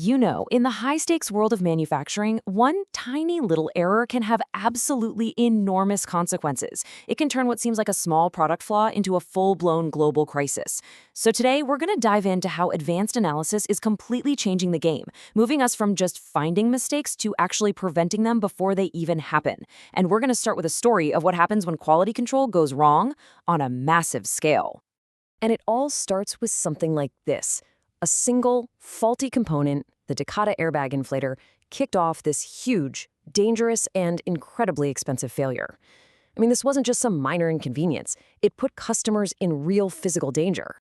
In the high-stakes world of manufacturing, one tiny little error can have absolutely enormous consequences. It can turn what seems like a small product flaw into a full-blown global crisis. So today, we're going to dive into how advanced analysis is completely changing the game, moving us from just finding mistakes to actually preventing them before they even happen. And we're going to start with a story of what happens when quality control goes wrong on a massive scale. And it all starts with something like this. A single, faulty component, the Takata airbag inflator, kicked off this huge, dangerous, and incredibly expensive failure. This wasn't just some minor inconvenience. It put customers in real physical danger.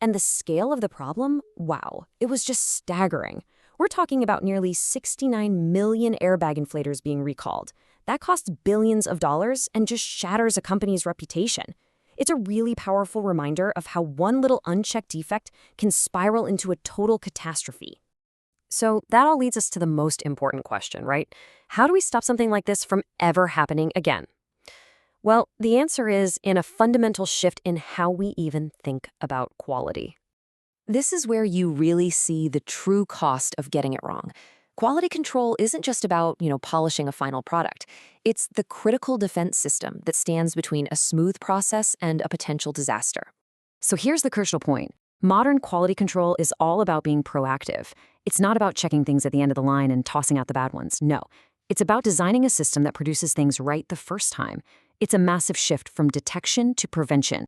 And the scale of the problem? Wow, it was just staggering. We're talking about nearly 69 million airbag inflators being recalled. That costs billions of dollars and just shatters a company's reputation. It's a really powerful reminder of how one little unchecked defect can spiral into a total catastrophe. So that all leads us to the most important question, right? How do we stop something like this from ever happening again? Well, the answer is in a fundamental shift in how we even think about quality. This is where you really see the true cost of getting it wrong. Quality control isn't just about, polishing a final product. It's the critical defense system that stands between a smooth process and a potential disaster. So here's the crucial point. Modern quality control is all about being proactive. It's not about checking things at the end of the line and tossing out the bad ones. No, it's about designing a system that produces things right the first time. It's a massive shift from detection to prevention.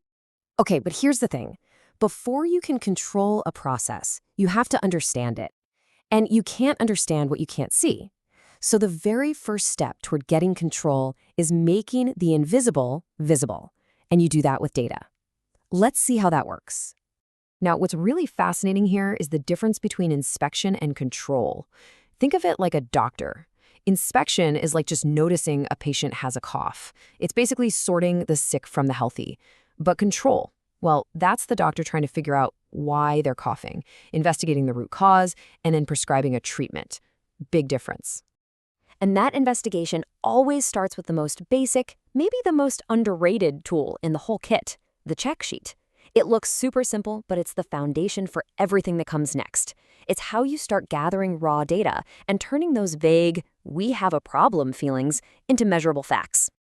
Okay, but here's the thing. Before you can control a process, you have to understand it. And you can't understand what you can't see. So the very first step toward getting control is making the invisible visible. And you do that with data. Let's see how that works. Now, what's really fascinating here is the difference between inspection and control. Think of it like a doctor. Inspection is like just noticing a patient has a cough. It's basically sorting the sick from the healthy. But control, well, that's the doctor trying to figure out why they're coughing, investigating the root cause, and then prescribing a treatment. Big difference. And that investigation always starts with the most basic, maybe the most underrated tool in the whole kit, the check sheet. It looks super simple, but it's the foundation for everything that comes next. It's how you start gathering raw data and turning those vague, we have a problem feelings into measurable facts.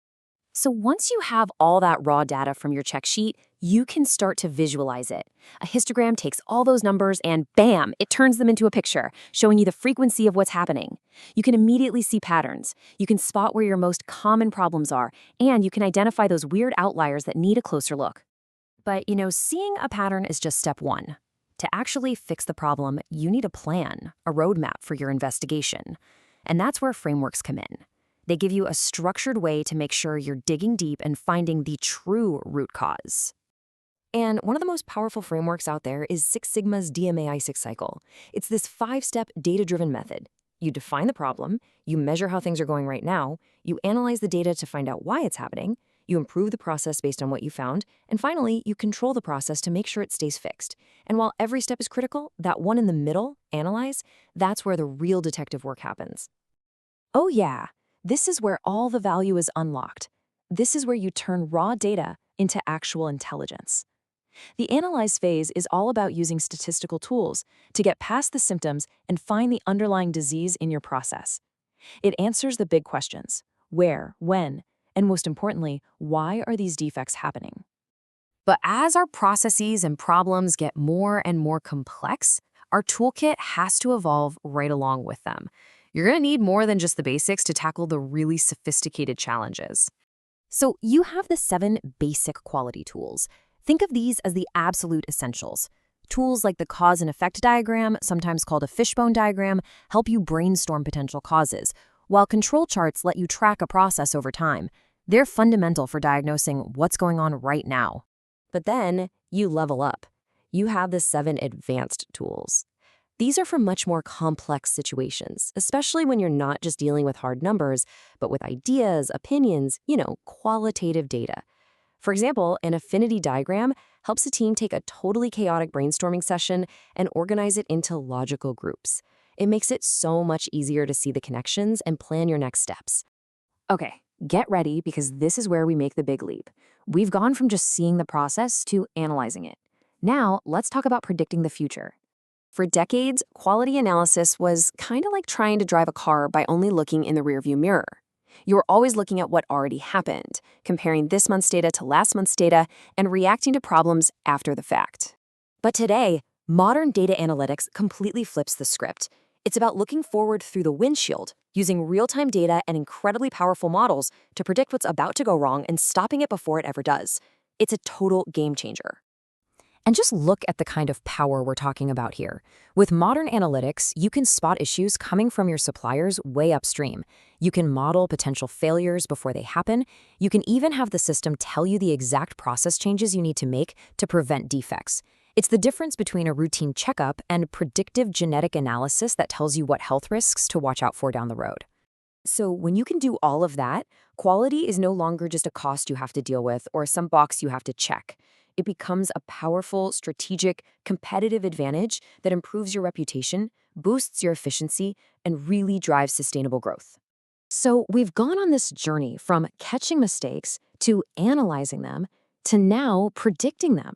So once you have all that raw data from your check sheet, you can start to visualize it. A histogram takes all those numbers and bam, it turns them into a picture, showing you the frequency of what's happening. You can immediately see patterns. You can spot where your most common problems are, and you can identify those weird outliers that need a closer look. But, seeing a pattern is just step one. To actually fix the problem, you need a plan, a roadmap for your investigation. And that's where frameworks come in. They give you a structured way to make sure you're digging deep and finding the true root cause. And one of the most powerful frameworks out there is Six Sigma's DMAI6 cycle. It's this 5-step data-driven method. You define the problem, you measure how things are going right now, you analyze the data to find out why it's happening, you improve the process based on what you found, and finally, you control the process to make sure it stays fixed. And while every step is critical, that one in the middle, analyze, that's where the real detective work happens. Oh yeah. This is where all the value is unlocked. This is where you turn raw data into actual intelligence. The analyze phase is all about using statistical tools to get past the symptoms and find the underlying disease in your process. It answers the big questions: where, when, and most importantly, why are these defects happening? But as our processes and problems get more and more complex, our toolkit has to evolve right along with them. You're going to need more than just the basics to tackle the really sophisticated challenges. So you have the 7 basic quality tools. Think of these as the absolute essentials. Tools like the cause and effect diagram, sometimes called a fishbone diagram, help you brainstorm potential causes, while control charts let you track a process over time. They're fundamental for diagnosing what's going on right now. But then you level up. You have the 7 advanced tools. These are for much more complex situations, especially when you're not just dealing with hard numbers, but with ideas, opinions, qualitative data. For example, an affinity diagram helps a team take a totally chaotic brainstorming session and organize it into logical groups. It makes it so much easier to see the connections and plan your next steps. Okay, get ready because this is where we make the big leap. We've gone from just seeing the process to analyzing it. Now, let's talk about predicting the future. For decades, quality analysis was kind of like trying to drive a car by only looking in the rearview mirror. You were always looking at what already happened, comparing this month's data to last month's data, and reacting to problems after the fact. But today, modern data analytics completely flips the script. It's about looking forward through the windshield, using real-time data and incredibly powerful models to predict what's about to go wrong and stopping it before it ever does. It's a total game changer. And just look at the kind of power we're talking about here. With modern analytics, you can spot issues coming from your suppliers way upstream. You can model potential failures before they happen. You can even have the system tell you the exact process changes you need to make to prevent defects. It's the difference between a routine checkup and predictive genetic analysis that tells you what health risks to watch out for down the road. So when you can do all of that, quality is no longer just a cost you have to deal with or some box you have to check. It becomes a powerful, strategic, competitive advantage that improves your reputation, boosts your efficiency, and really drives sustainable growth. So we've gone on this journey from catching mistakes to analyzing them to now predicting them.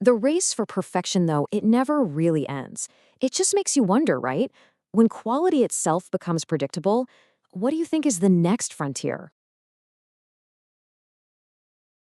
The race for perfection, though, it never really ends. It just makes you wonder, right? When quality itself becomes predictable, what do you think is the next frontier?